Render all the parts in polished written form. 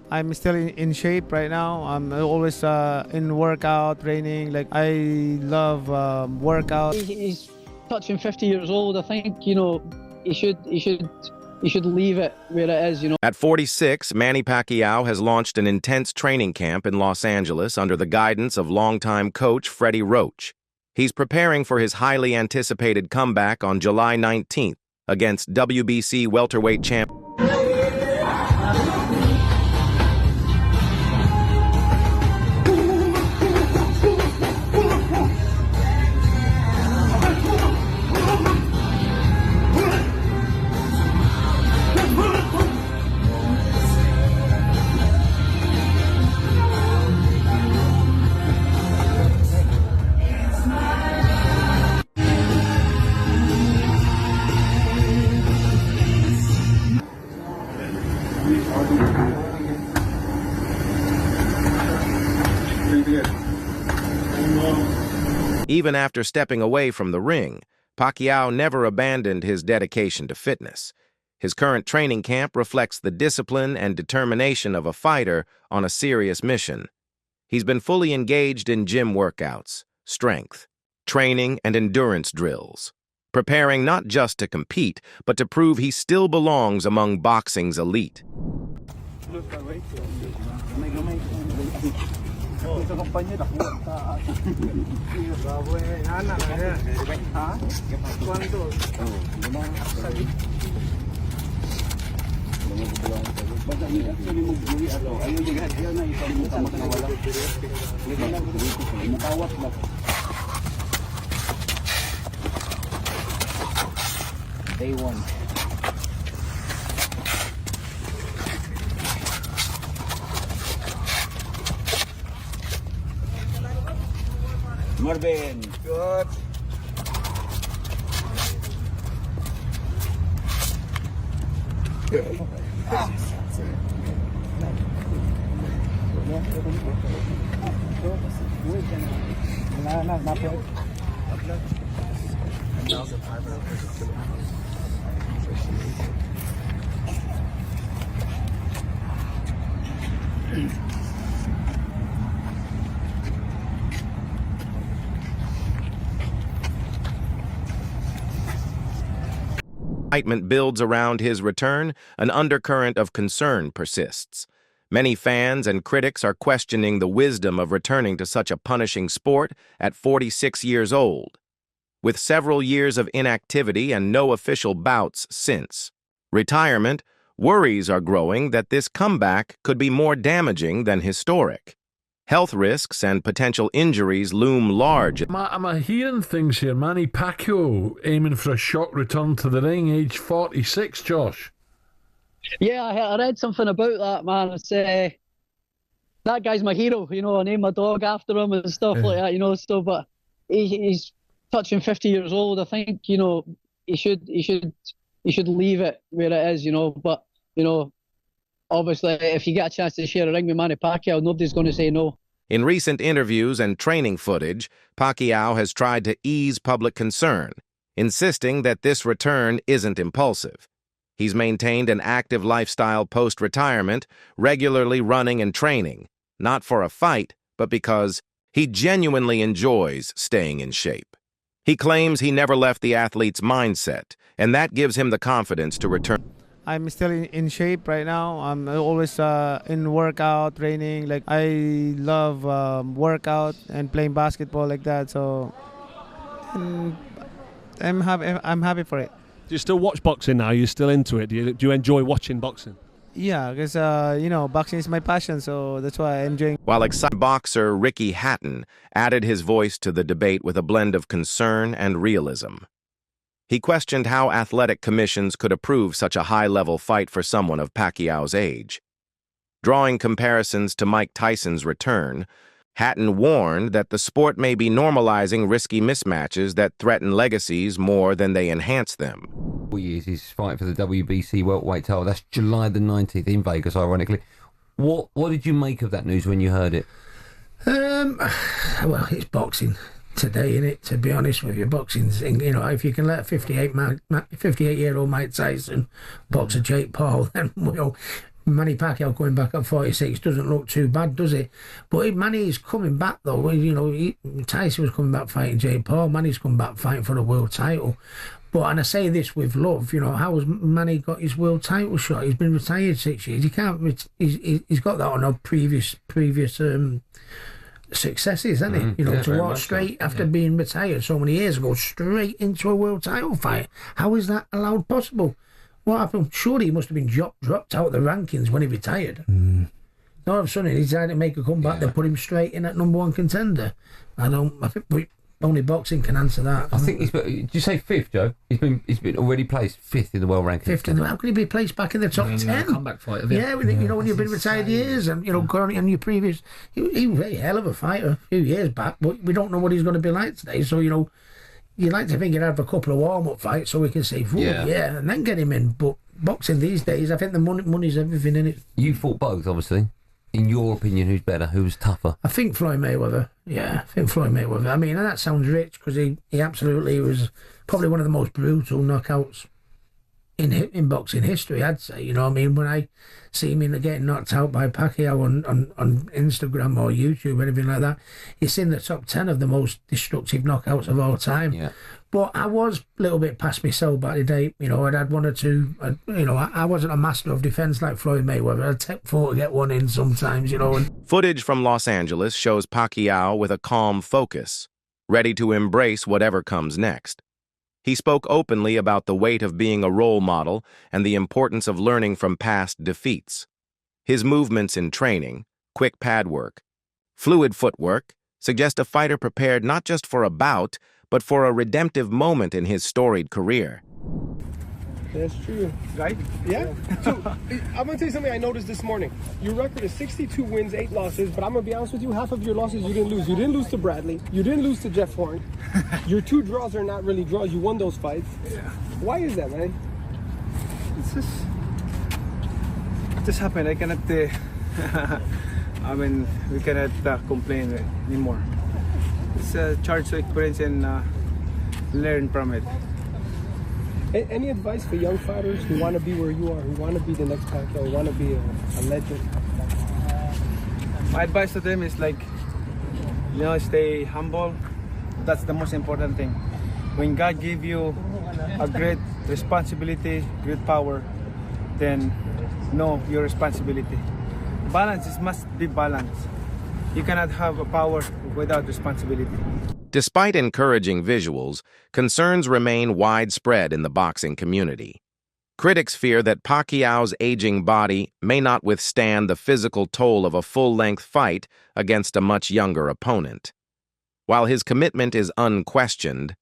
I'm still in shape right now. I'm always in workout training. Like I love workout. He's touching 50 years old. I think he should leave it where it is. At 46, Manny Pacquiao has launched an intense training camp in Los Angeles under the guidance of longtime coach Freddie Roach. He's preparing for his highly anticipated comeback on July 19th against WBC welterweight champ. Even after stepping away from the ring, Pacquiao never abandoned his dedication to fitness. His current training camp reflects the discipline and determination of a fighter on a serious mission. He's been fully engaged in gym workouts, strength, training, and endurance drills, preparing not just to compete, but to prove he still belongs among boxing's elite. Day one. Marvin. Good. Good. Excitement builds around his return, an undercurrent of concern persists. Many fans and critics are questioning the wisdom of returning to such a punishing sport at 46 years old. With several years of inactivity and no official bouts since retirement, worries are growing that this comeback could be more damaging than historic. Health risks and potential injuries loom large. I'm hearing things here. Manny Pacquiao aiming for a shock return to the ring, age 46, Josh. Yeah, I read something about that, man. It's, that guy's my hero. I named my dog after him and stuff like that. So, but he's touching 50 years old. I think he should leave it where it is. But obviously, if you get a chance to share a ring with Manny Pacquiao, nobody's going to say no. In recent interviews and training footage, Pacquiao has tried to ease public concern, insisting that this return isn't impulsive. He's maintained an active lifestyle post-retirement, regularly running and training, not for a fight, but because he genuinely enjoys staying in shape. He claims he never left the athlete's mindset, and that gives him the confidence to return. I'm still in shape right now. I'm always in workout training. Like I love workout and playing basketball like that. So I'm happy for it. Do you still watch boxing now? Are you still into it? Do you enjoy watching boxing? Yeah, because boxing is my passion, so that's why I'm enjoying. While excited boxer Ricky Hatton added his voice to the debate with a blend of concern and realism. He questioned how athletic commissions could approve such a high-level fight for someone of Pacquiao's age. Drawing comparisons to Mike Tyson's return, Hatton warned that the sport may be normalizing risky mismatches that threaten legacies more than they enhance them. 4 years his fight for the WBC welterweight title. That's July the 19th in Vegas, ironically. What did you make of that news when you heard it? Well, it's boxing today, innit? To be honest with you, boxing's, if you can let a 58-year-old Mike Tyson box a Jake Paul, then Manny Pacquiao coming back at 46 doesn't look too bad, does it? But Manny is coming back, though. You know, Tyson was coming back fighting Jake Paul. Manny's come back fighting for the world title. But, and I say this with love, you know, how has Manny got his world title shot? He's been retired 6 years. He can't. He's got that on our previous successes, hasn't he? You know, to walk straight after being retired so many years ago, straight into a world title fight. How is that allowed possible? What happened? Surely he must have been dropped out of the rankings when he retired. All of a sudden he decided to make a comeback. They put him straight in at #1 contender. I think only boxing can answer that. I think did you say 5th, Joe? He's been already placed 5th in the world rankings. 5th in the. How can he be placed back in the top 10? Comeback fighter. Yeah, you know, when you've been retired years, and you know, currently on your previous, he was a hell of a fighter a few years back, but we don't know what he's going to be like today. So you know, you'd like to think he'd have a couple of warm-up fights so we can say, yeah, and then get him in. But boxing these days, I think the money's everything in it. You fought both, obviously. In your opinion, who's better? Who's tougher? I think Floyd Mayweather. Yeah, I think Floyd Mayweather. I mean, and that sounds rich because he absolutely was probably one of the most brutal knockouts in boxing history, I'd say. You know what I mean? When I see him getting knocked out by Pacquiao on Instagram or YouTube or anything like that, it's in the top 10 of the most destructive knockouts of all time. Yeah. But I was a little bit past myself back in the day. You know, I'd had one or two. You know, I wasn't a master of defence like Floyd Mayweather. I'd take 4 to get one in sometimes, you know. Footage from Los Angeles shows Pacquiao with a calm focus, ready to embrace whatever comes next. He spoke openly about the weight of being a role model and the importance of learning from past defeats. His movements in training, quick pad work, fluid footwork, suggest a fighter prepared not just for a bout, but for a redemptive moment in his storied career. That's true. Right? Yeah. So, I'm going to tell you something I noticed this morning. Your record is 62 wins, 8 losses, but I'm going to be honest with you, half of your losses you didn't lose. You didn't lose to Bradley. You didn't lose to Jeff Horn. Your 2 draws are not really draws. You won those fights. Yeah. Why is that, man? It's just happened. I cannot, I mean, we cannot complain anymore. It's a charge to experience and learn from it. Any advice for young fighters who want to be where you are, who want to be the next Pacquiao, who want to be a legend? My advice to them is like, you know, stay humble. That's the most important thing. When God gave you a great responsibility, great power, then know your responsibility. Balance must be balanced. You cannot have a power without responsibility. Despite encouraging visuals, concerns remain widespread in the boxing community. Critics fear that Pacquiao's aging body may not withstand the physical toll of a full-length fight against a much younger opponent. While his commitment is unquestioned,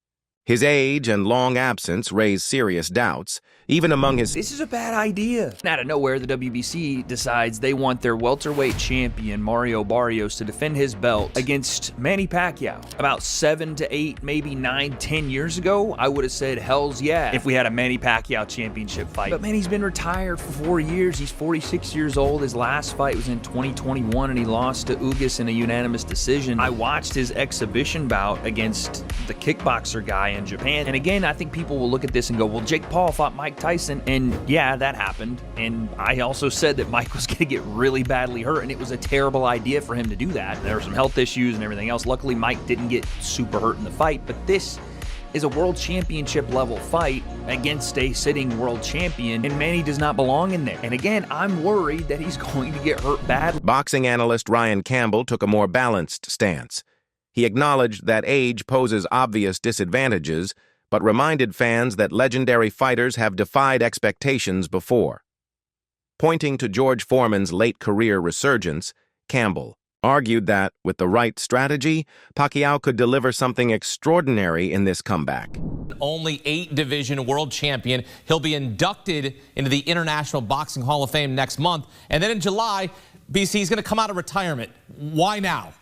his age and long absence raise serious doubts, even among his... This is a bad idea. Out of nowhere, the WBC decides they want their welterweight champion, Mario Barrios, to defend his belt against Manny Pacquiao. About 7 to 8, maybe 9, 10 years ago, I would have said, hell's yeah, if we had a Manny Pacquiao championship fight. But Manny's been retired for 4 years. He's 46 years old. His last fight was in 2021, and he lost to Ugas in a unanimous decision. I watched his exhibition bout against the kickboxer guy in Japan. And again, I think people will look at this and go, well, Jake Paul fought Mike Tyson, and yeah, that happened. And I also said that Mike was going to get really badly hurt, and it was a terrible idea for him to do that. There were some health issues and everything else. Luckily, Mike didn't get super hurt in the fight, but this is a world championship level fight against a sitting world champion, and Manny does not belong in there. And again, I'm worried that he's going to get hurt badly. Boxing analyst Ryan Campbell took a more balanced stance. He acknowledged that age poses obvious disadvantages, but reminded fans that legendary fighters have defied expectations before. Pointing to George Foreman's late career resurgence, Campbell argued that, with the right strategy, Pacquiao could deliver something extraordinary in this comeback. Only 8-division world champion. He'll be inducted into the International Boxing Hall of Fame next month. And then in July, BC is going to come out of retirement. Why now?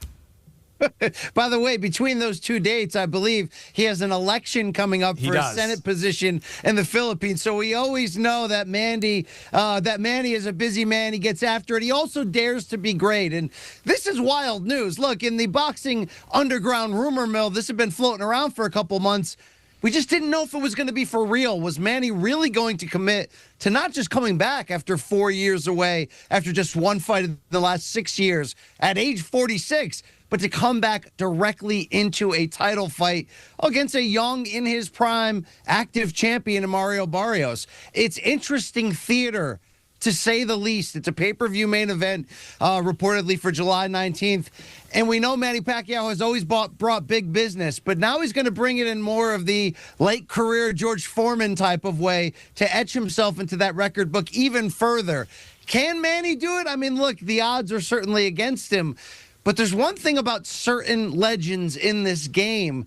By the way, between those 2 dates, I believe he has an election coming up for a Senate position in the Philippines. So we always know that Manny is a busy man. He gets after it. He also dares to be great. And this is wild news. Look, in the boxing underground rumor mill, this has been floating around for a couple months. We just didn't know if it was going to be for real. Was Manny really going to commit to not just coming back after 4 years away, after just one fight in the last 6 years at age 46, but to come back directly into a title fight against a young, in his prime, active champion in Mario Barrios? It's interesting theater, to say the least. It's a pay-per-view main event reportedly for July 19th. And we know Manny Pacquiao has always brought big business, but now he's going to bring it in more of the late career George Foreman type of way to etch himself into that record book even further. Can Manny do it? I mean, look, the odds are certainly against him, but there's one thing about certain legends in this game.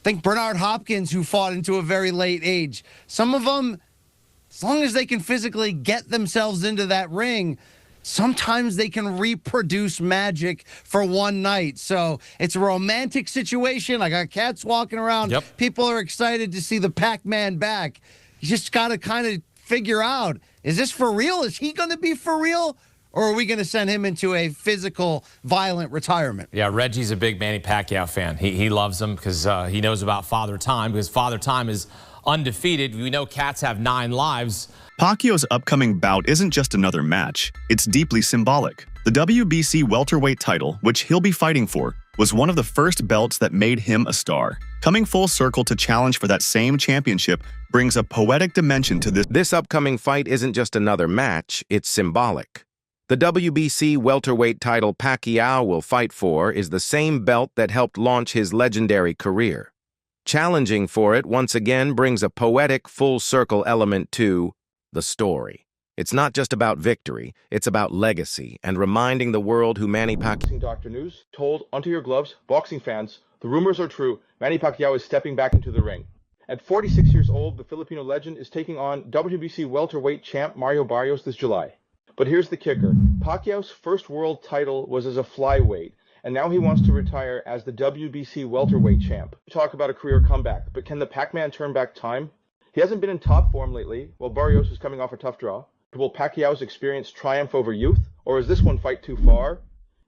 Think Bernard Hopkins, who fought into a very late age. Some of them, as long as they can physically get themselves into that ring, sometimes they can reproduce magic for one night. So it's a romantic situation. I got cats walking around. Yep. People are excited to see the Pac-Man back. You just got to kind of figure out, is this for real? Is he going to be for real? Or are we going to send him into a physical, violent retirement? Yeah, Reggie's a big Manny Pacquiao fan. He loves him because he knows about Father Time, because Father Time is undefeated. We know cats have 9 lives. Pacquiao's upcoming bout isn't just another match. It's deeply symbolic. The WBC welterweight title, which he'll be fighting for, was one of the first belts that made him a star. Coming full circle to challenge for that same championship brings a poetic dimension to this. This upcoming fight isn't just another match, it's symbolic. The WBC welterweight title Pacquiao will fight for is the same belt that helped launch his legendary career. Challenging for it once again brings a poetic full-circle element to the story. It's not just about victory, it's about legacy and reminding the world who Manny Pacquiao... Dr. News told Onto Your Gloves, boxing fans, the rumors are true. Manny Pacquiao is stepping back into the ring. At 46 years old, the Filipino legend is taking on WBC welterweight champ Mario Barrios this July. But here's the kicker. Pacquiao's first world title was as a flyweight, and now he wants to retire as the WBC welterweight champ. Talk about a career comeback, but can the Pac-Man turn back time? He hasn't been in top form lately, while Barrios is coming off a tough draw. Will Pacquiao's experience triumph over youth, or is this one fight too far?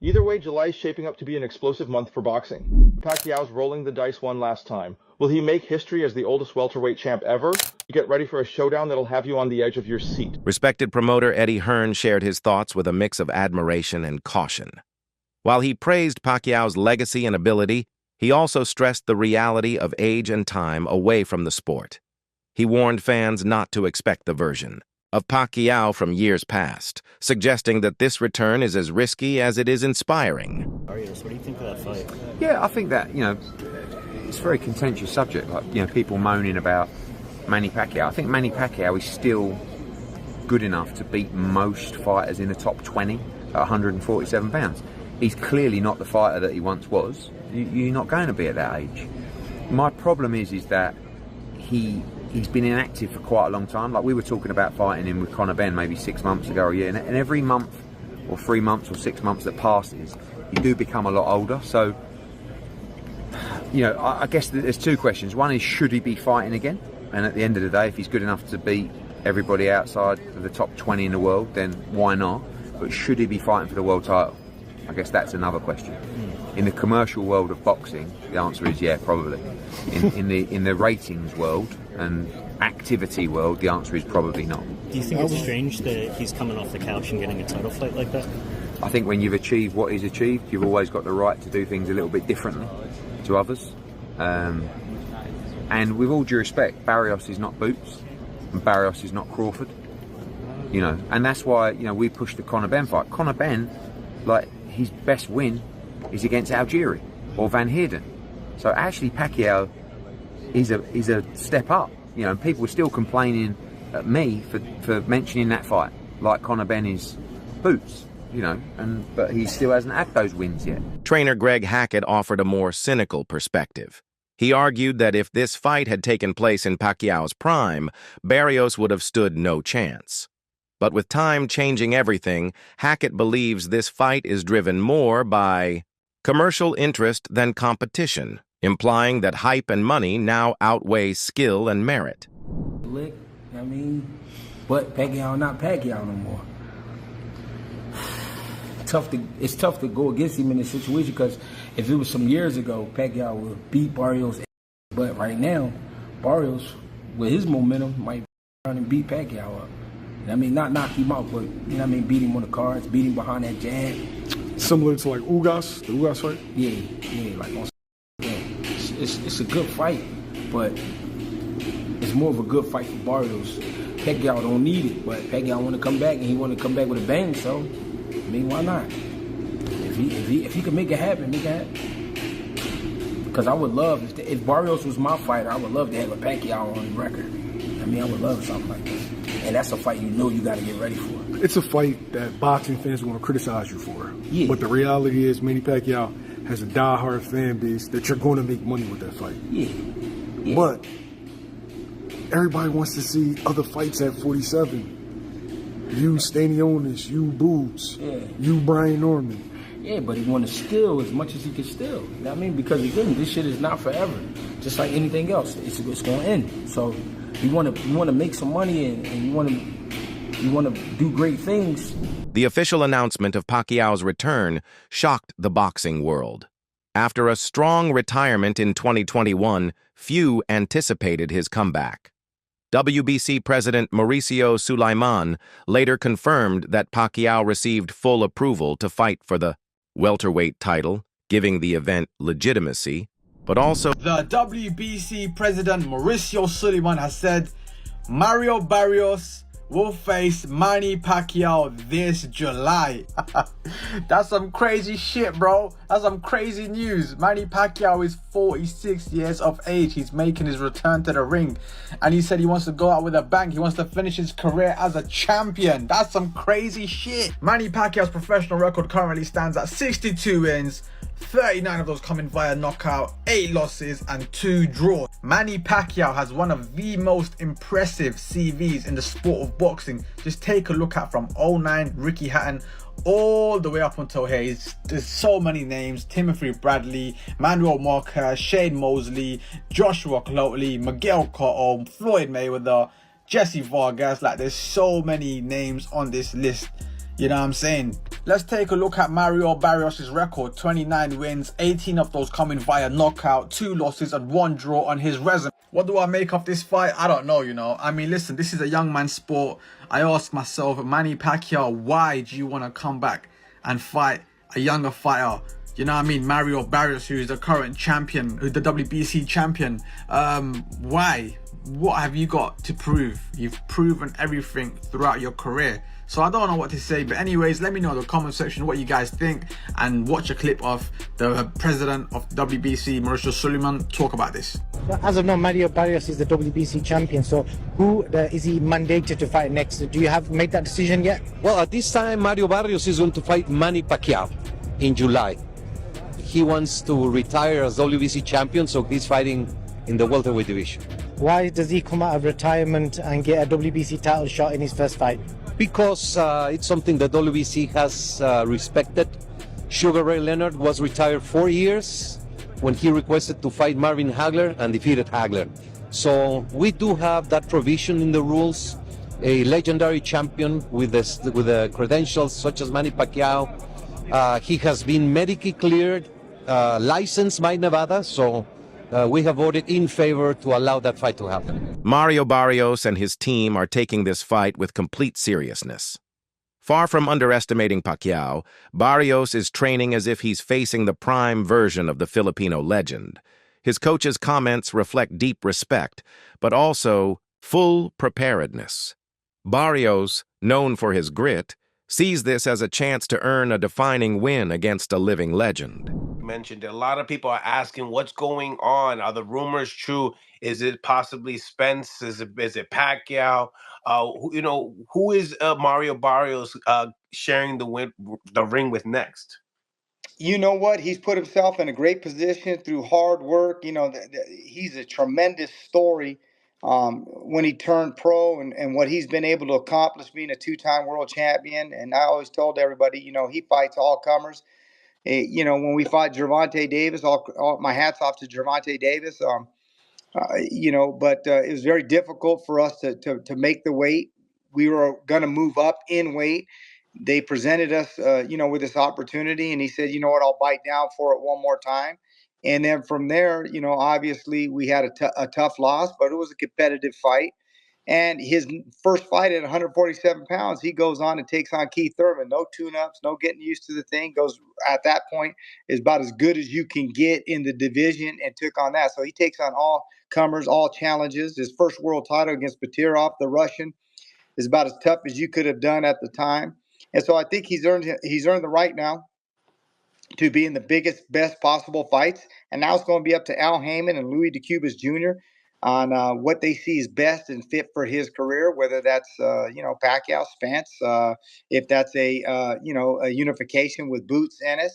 Either way, July is shaping up to be an explosive month for boxing. Pacquiao's rolling the dice one last time. Will he make history as the oldest welterweight champ ever? Get ready for a showdown that'll have you on the edge of your seat. Respected promoter Eddie Hearn shared his thoughts with a mix of admiration and caution. While he praised Pacquiao's legacy and ability, he also stressed the reality of age and time away from the sport. He warned fans not to expect the version of Pacquiao from years past, suggesting that this return is as risky as it is inspiring. Barrios, what do you think of that fight? Yeah, I think that, it's a very contentious subject. Like, people moaning about Manny Pacquiao. I think Manny Pacquiao is still good enough to beat most fighters in the top 20 at 147 pounds. He's clearly not the fighter that he once was. You're not going to be at that age. My problem is that he's been inactive for quite a long time. Like, we were talking about fighting him with Conor Benn maybe 6 months ago or a year, and every month or 3 months or 6 months that passes, you do become a lot older. So, I guess there's 2 questions. One is, should he be fighting again? And at the end of the day, if he's good enough to beat everybody outside of the top 20 in the world, then why not? But should he be fighting for the world title? I guess that's another question. In the commercial world of boxing, the answer is yeah, probably. In the ratings world and activity world, the answer is probably not. Do you think it's strange that he's coming off the couch and getting a title fight like that? I think when you've achieved what he's achieved, you've always got the right to do things a little bit differently to others. And with all due respect, Barrios is not Boots, and Barrios is not Crawford. And that's why we pushed the Conor Benn fight. Conor Benn, like, his best win is against Algieri or Van Heerden. So actually Pacquiao is a step up. And people were still complaining at me for mentioning that fight, like Conor Benn is Boots. But he still hasn't had those wins yet. Trainer Greg Hackett offered a more cynical perspective. He argued that if this fight had taken place in Pacquiao's prime, Barrios would have stood no chance. But with time changing everything, Hackett believes this fight is driven more by commercial interest than competition, implying that hype and money now outweigh skill and merit. But Pacquiao not Pacquiao no more. It's tough to go against him in this situation, because if it was some years ago, Pacquiao would beat Barrios. But right now, Barrios, with his momentum, might run and beat Pacquiao up. I mean, not knock him out, but, you know what I mean, beat him on the cards, beat him behind that jab. Similar to like Ugas, the Ugas fight? Yeah, like on. Yeah. It's a good fight, but it's more of a good fight for Barrios. Pacquiao don't need it, but Pacquiao want to come back, and he want to come back with a bang, so, I mean, why not? If he could make it happen, make it happen. Because I would love, if Barrios was my fighter, I would love to have a Pacquiao on the record. I mean, I would love something like this. And that's a fight you got to get ready for. It's a fight that boxing fans are going to criticize you for. Yeah. But the reality is Manny Pacquiao has a diehard fan base that you're going to make money with that fight. Yeah. But everybody wants to see other fights at 47. You, Stanionis, you, Boobs, you, Brian Norman. Yeah, but he want to steal as much as he can steal. You know what I mean? Because again, this shit is not forever. Just like anything else, it's going to end. So you want to make some money and you want to do great things. The official announcement of Pacquiao's return shocked the boxing world. After a strong retirement in 2021, few anticipated his comeback. WBC President Mauricio Sulaiman later confirmed that Pacquiao received full approval to fight for the welterweight title, giving the event legitimacy, but also the WBC President Mauricio Sulaiman has said Mario Barrios will face Manny Pacquiao this July. That's some crazy shit, bro. That's some crazy news. Manny Pacquiao is 46 years of age. He's making his return to the ring. And he said he wants to go out with a bang. He wants to finish his career as a champion. That's some crazy shit. Manny Pacquiao's professional record currently stands at 62 wins, 39 of those coming via knockout, 8 losses and 2 draws. Manny Pacquiao has one of the most impressive CVs in the sport of boxing. Just take a look at from 09 Ricky Hatton all the way up until here. There's so many names: Timothy Bradley, Manuel Marquez, Shane Mosley, Joshua Cloteley, Miguel Cotto, Floyd Mayweather, Jesse Vargas. Like, there's so many names on this list. You know what I'm saying? Let's take a look at Mario Barrios' record. 29 wins, 18 of those coming via knockout, 2 losses and 1 draw on his resume. What do I make of this fight? I don't know, you know. I mean, listen, this is a young man's sport. I ask myself, Manny Pacquiao, why do you want to come back and fight a younger fighter? You know what I mean? Mario Barrios, who is the current champion, who's the WBC champion. Why? What have you got to prove? You've proven everything throughout your career. So I don't know what to say, but anyways, let me know in the comment section what you guys think, and watch a clip of the president of WBC, Mauricio Sulaiman, talk about this. As of now, Mario Barrios is the WBC champion, so who is he mandated to fight next? Do you have made that decision yet? Well, at this time, Mario Barrios is going to fight Manny Pacquiao in July. He wants to retire as WBC champion, so he's fighting in the welterweight division. Why does he come out of retirement and get a WBC title shot in his first fight? Because it's something that WBC has respected. Sugar Ray Leonard was retired 4 years when he requested to fight Marvin Hagler and defeated Hagler. So we do have that provision in the rules. A legendary champion with the credentials such as Manny Pacquiao. He has been medically cleared, licensed by Nevada, so we have voted in favor to allow that fight to happen. Mario Barrios and his team are taking this fight with complete seriousness. Far from underestimating Pacquiao, Barrios is training as if he's facing the prime version of the Filipino legend. His coach's comments reflect deep respect, but also full preparedness. Barrios, known for his grit, sees this as a chance to earn a defining win against a living legend. Mentioned a lot of people are asking what's going on. Are the rumors true? Is it possibly Spence? Is it Pacquiao? Who is Mario Barrios sharing the ring with next? You know what? He's put himself in a great position through hard work. You know, he's a tremendous story when he turned pro and what he's been able to accomplish being a 2-time world champion. And I always told everybody, you know, he fights all comers. You know, when we fought Gervonta Davis, all my hats off to Gervonta Davis. You know, but it was very difficult for us to make the weight. We were going to move up in weight. They presented us, you know, with this opportunity, and he said, you know what, I'll bite down for it one more time. And then from there, obviously we had a tough loss, but it was a competitive fight. And his first fight at 147 pounds, he goes on and takes on Keith Thurman. No tune-ups, no getting used to the thing. Goes at that point is about as good as you can get in the division, and took on that. So he takes on all comers, all challenges. His first world title against Batirov, the Russian, is about as tough as you could have done at the time. And so I think he's earned the right now to be in the biggest, best possible fights. And now it's going to be up to Al Heyman and Louis DeCubas Jr. on what they see is best and fit for his career, whether that's, Pacquiao, Spence, if that's a unification with Boots Ennis.